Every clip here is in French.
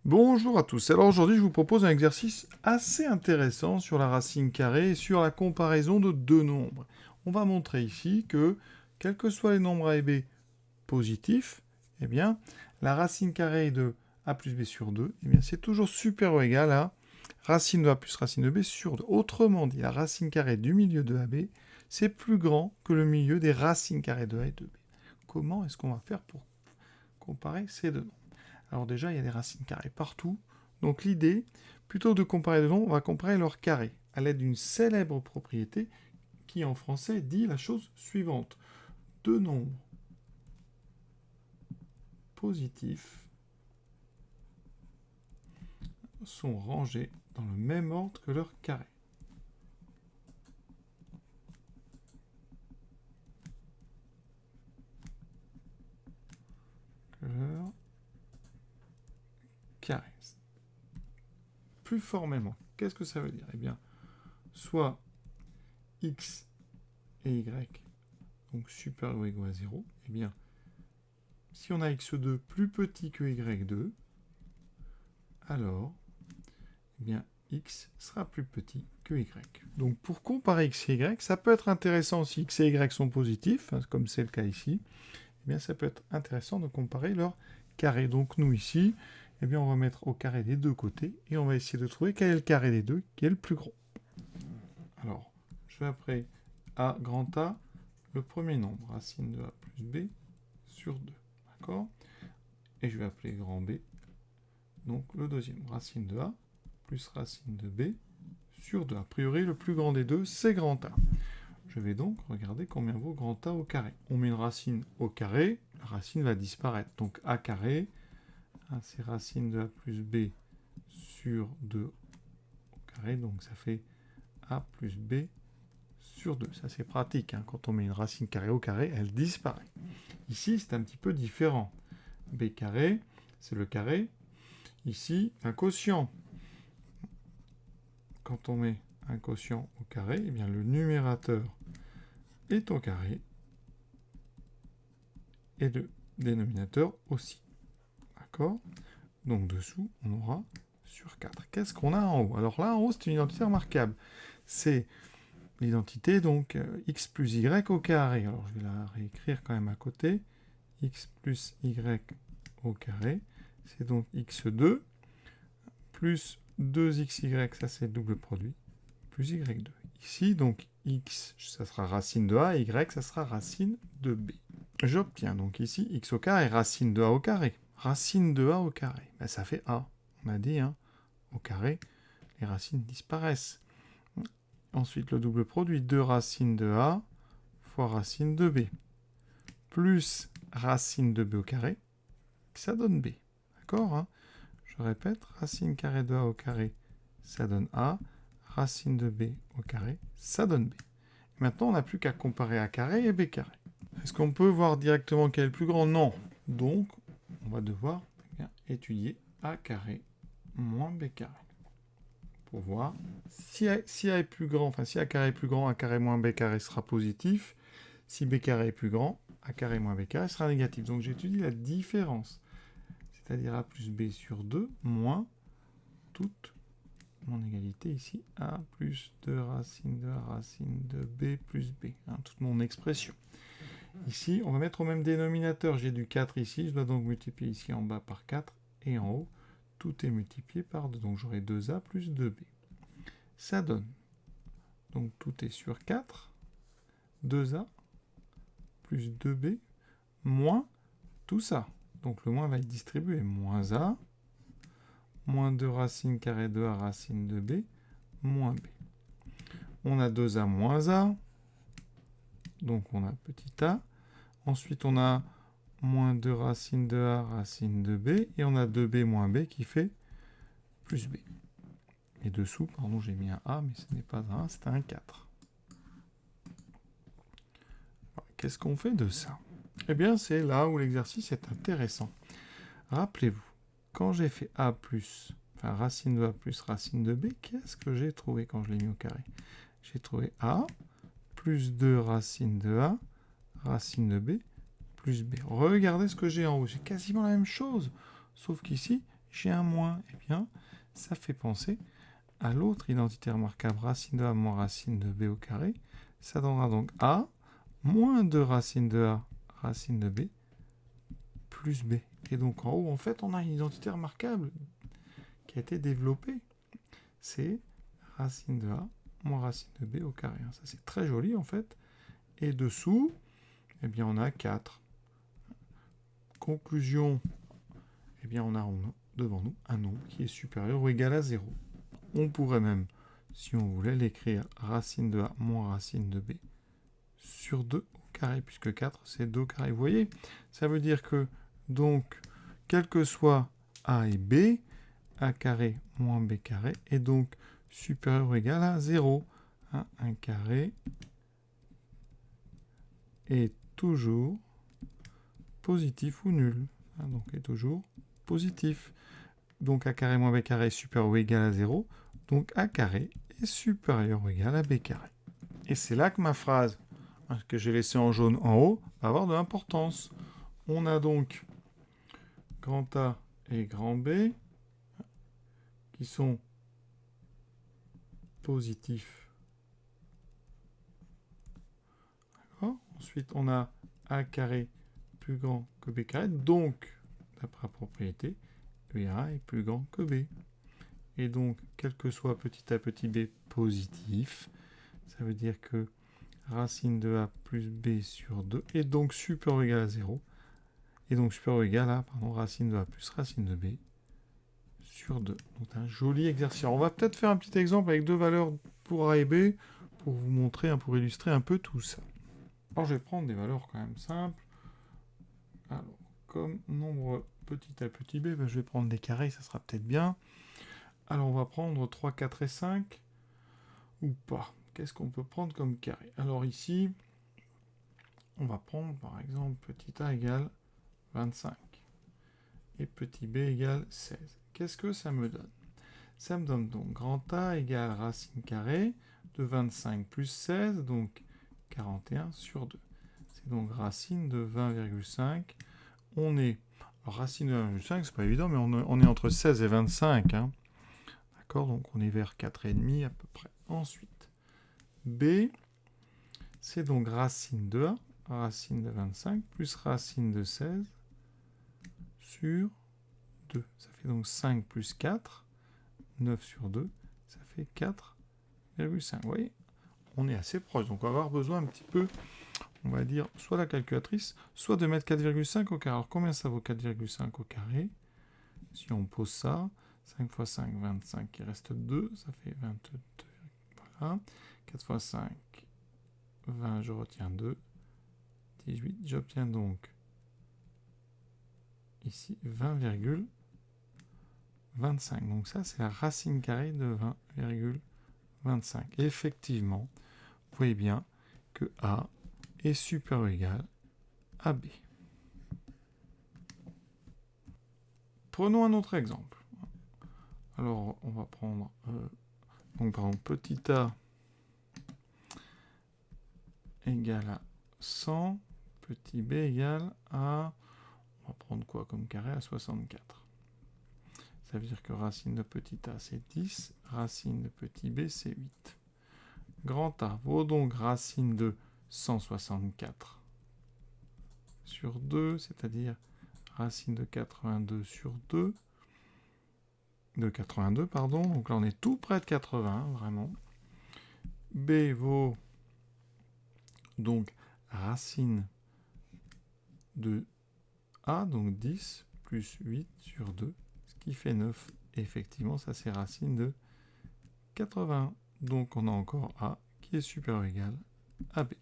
Bonjour à tous. Alors aujourd'hui, je vous propose un exercice assez intéressant sur la racine carrée et sur la comparaison de deux nombres. On va montrer ici que, quels que soient les nombres a et b positifs, eh bien, la racine carrée de a plus b sur 2, eh bien, c'est toujours supérieur ou égal à racine de a plus racine de b sur 2. Autrement dit, la racine carrée du milieu de ab, c'est plus grand que le milieu des racines carrées de a et de b. Comment est-ce qu'on va faire pour comparer ces deux nombres? Alors déjà, il y a des racines carrées partout. Donc l'idée, plutôt que de comparer deux nombres, on va comparer leurs carrés à l'aide d'une célèbre propriété qui, en français, dit la chose suivante. Deux nombres positifs sont rangés dans le même ordre que leurs carrés. Plus formellement, qu'est-ce que ça veut dire? Eh bien, soit x et y, donc supérieur ou égal à 0, eh bien, si on a x2 plus petit que y2, alors, eh bien, x sera plus petit que y. Donc, pour comparer x et y, ça peut être intéressant si x et y sont positifs, hein, comme c'est le cas ici, eh bien, ça peut être intéressant de comparer leurs carrés. Donc, nous, ici, eh bien, on va mettre au carré des deux côtés, et on va essayer de trouver quel est le carré des deux qui est le plus gros. Alors, je vais appeler a grand A le premier nombre, racine de a plus b sur 2. D'accord? Et je vais appeler grand B, donc le deuxième, racine de a plus racine de b sur 2. A priori, le plus grand des deux, c'est grand A. Je vais donc regarder combien vaut grand A au carré. On met une racine au carré, la racine va disparaître. Donc A carré, c'est racine de A plus B sur 2 au carré, donc ça fait A plus B sur 2. Ça, c'est pratique, hein. Quand on met une racine carrée au carré, elle disparaît. Ici, c'est un petit peu différent. B carré, c'est le carré. Ici, un quotient. Quand on met un quotient au carré, eh bien, le numérateur est au carré et le dénominateur aussi. D'accord? Donc, dessous, on aura sur 4. Qu'est-ce qu'on a en haut? Alors là, en haut, c'est une identité remarquable. C'est l'identité, donc, x plus y au carré. Alors, je vais la réécrire quand même à côté. X plus y au carré. C'est donc x2 plus 2xy, ça c'est le double produit, plus y2. Ici, donc x, ça sera racine de a, et y, ça sera racine de b. J'obtiens donc ici x au carré, racine de a au carré. Racine de a au carré, ben, ça fait a. On a dit, hein, au carré, les racines disparaissent. Ensuite, le double produit, 2 racines de a fois racine de b, plus racine de b au carré, ça donne b. D'accord, hein? Je répète, racine carrée de a au carré, ça donne a. Racine de b au carré, ça donne b. Maintenant, on n'a plus qu'à comparer a carré et b carré. Est-ce qu'on peut voir directement quel est le plus grand? Non. Donc, on va devoir étudier a carré moins b carré. Pour voir si a est plus grand, enfin si a carré est plus grand, a carré moins b carré sera positif. Si b carré est plus grand, a carré moins b carré sera négatif. Donc j'étudie la différence. C'est-à-dire a plus b sur 2 moins toute mon égalité ici, a plus 2 racine de a racine de b plus b, hein, toute mon expression. Ici, on va mettre au même dénominateur, j'ai du 4 ici, je dois donc multiplier ici en bas par 4, et en haut, tout est multiplié par 2, donc j'aurai 2a plus 2b. Ça donne, donc tout est sur 4, 2a plus 2b, moins tout ça. Donc le moins va être distribué, moins a, moins 2 racine carrée de a racine de b, moins b. On a 2a moins a, donc on a petit a. Ensuite, on a moins 2 racine de a racine de b, et on a 2b moins b qui fait plus b. Et dessous, pardon, j'ai mis un a, mais ce n'est pas un 1, c'est un 4. Qu'est-ce qu'on fait de ça? Eh bien, c'est là où l'exercice est intéressant. Rappelez-vous, quand j'ai fait a plus, enfin racine de a plus racine de b, qu'est-ce que j'ai trouvé quand je l'ai mis au carré? J'ai trouvé a plus 2 racine de a racine de b plus b. Regardez ce que j'ai en haut. J'ai quasiment la même chose, sauf qu'ici, j'ai un moins. Eh bien, ça fait penser à l'autre identité remarquable, racine de A moins racine de B au carré. Ça donnera donc A moins 2 racine de A racine de B plus B. Et donc en haut, en fait, on a une identité remarquable qui a été développée. C'est racine de A moins racine de B au carré. Ça, c'est très joli, en fait. Et dessous, eh bien, on a 4. Conclusion, eh bien, on a devant nous un nombre qui est supérieur ou égal à 0. On pourrait même, si on voulait, l'écrire racine de A moins racine de B sur 2 au carré, puisque 4, c'est 2 au carré. Vous voyez, ça veut dire que, donc, quel que soit A et B, A carré moins B carré est donc supérieur ou égal à 0. 1 carré est toujours positif ou nul. Donc est toujours positif. Donc A carré moins B carré est supérieur ou égal à 0. Donc A carré est supérieur ou égal à B carré. Et c'est là que ma phrase, que j'ai laissée en jaune en haut, va avoir de l'importance. On a donc grand A et grand B qui sont positifs. D'accord ? Ensuite, on a A carré plus grand que B carré. Donc, d'après la propriété, A est plus grand que B. Et donc, quel que soit petit a petit b positif, ça veut dire que racine de A plus B sur 2 est donc supérieur ou égal à 0. Et donc supérieur ou égal à racine de A plus racine de B sur 2. Donc un joli exercice. Alors, on va peut-être faire un petit exemple avec deux valeurs pour A et B pour vous montrer, pour illustrer un peu tout ça. Alors je vais prendre des valeurs quand même simples. Alors, comme nombre petit a petit b, je vais prendre des carrés, ça sera peut-être bien. Alors on va prendre 3, 4 et 5. Ou pas. Qu'est-ce qu'on peut prendre comme carré? Alors ici, on va prendre par exemple petit a égale 25 et petit b égale 16. Qu'est-ce que ça me donne? Ça me donne donc grand A égale racine carrée de 25 plus 16, donc 41 sur 2. C'est donc racine de 20,5. On est... Alors, racine de 20,5, c'est pas évident, mais on est entre 16 et 25. Hein. D'accord? Donc on est vers 4,5 à peu près. Ensuite, B, c'est donc racine de A, racine de 25, plus racine de 16 sur 2. Ça fait donc 5 plus 4, 9 sur 2, ça fait 4,5. Vous voyez, on est assez proche. Donc on va avoir besoin un petit peu, on va dire, soit la calculatrice, soit de mettre 4,5 au carré. Alors combien ça vaut 4,5 au carré? Si on pose ça, 5 x 5, 25, il reste 2, ça fait 22. Voilà. 4 x 5, 20, je retiens 2. 18, j'obtiens donc ici 20,25. Donc ça, c'est la racine carrée de 20,25. Effectivement, vous voyez bien que A est supérieur ou égal à B. Prenons un autre exemple. Alors, on va prendre donc par exemple petit a égale à 100, petit b égale à, on va prendre quoi comme carré, à 64. Ça veut dire que racine de petit a c'est 10, racine de petit b c'est 8. Grand A vaut donc racine de 164 sur 2, c'est-à-dire racine de 82 sur 2, de 82, pardon, donc là on est tout près de 80, vraiment. B vaut donc racine de A, donc 10 plus 8 sur 2, ce qui fait 9. Et effectivement, ça c'est racine de 80. Donc on a encore A qui est supérieur ou égal à B.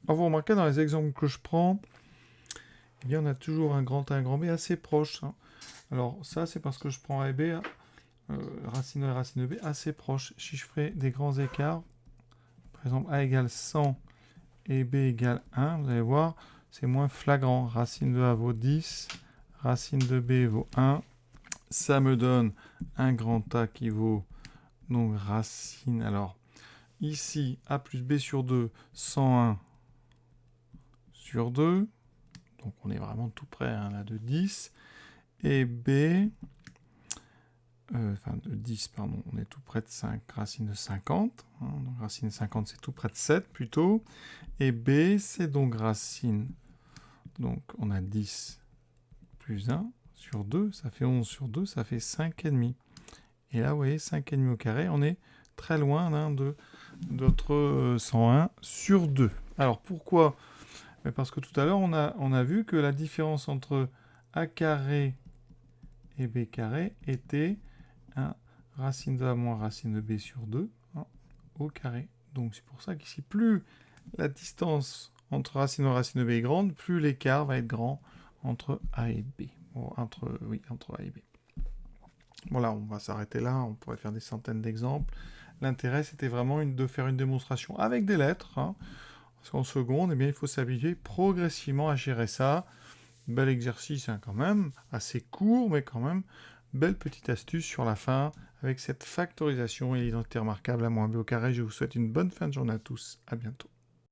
Alors vous remarquez dans les exemples que je prends, eh bien, on a toujours un grand A et un grand B assez proches. Hein. Alors ça c'est parce que je prends A et B, racine de A et racine de B assez proches. Si je fais des grands écarts, par exemple A égale 100 et B égale 1, vous allez voir, c'est moins flagrant. Racine de A vaut 10, racine de B vaut 1. Ça me donne un grand A qui vaut donc racine. Alors ici, A plus B sur 2, 101 sur 2. Donc on est vraiment tout près hein, là de 10. Et B, enfin de 10, pardon, on est tout près de 5, racine de 50. Hein, donc racine de 50, c'est tout près de 7 plutôt. Et B, c'est donc racine. Donc on a 10 plus 1 sur 2, ça fait 11 sur 2, ça fait 5,5. Et là, vous voyez, 5,5 au carré, on est très loin de notre 101 sur 2. Alors pourquoi? Parce que tout à l'heure, on a vu que la différence entre A carré et B carré était racine de A moins racine de B sur 2 hein, au carré. Donc c'est pour ça qu'ici, plus la distance entre racine de A et racine de B est grande, plus l'écart va être grand entre A et B. Bon, entre A et B. Voilà, on va s'arrêter là, on pourrait faire des centaines d'exemples. L'intérêt, c'était vraiment de faire une démonstration avec des lettres. Hein, parce qu'en seconde, eh bien, il faut s'habituer progressivement à gérer ça. Bel exercice hein, quand même, assez court, mais quand même, belle petite astuce sur la fin, avec cette factorisation et l'identité remarquable à moins b au carré. Je vous souhaite une bonne fin de journée à tous. À bientôt.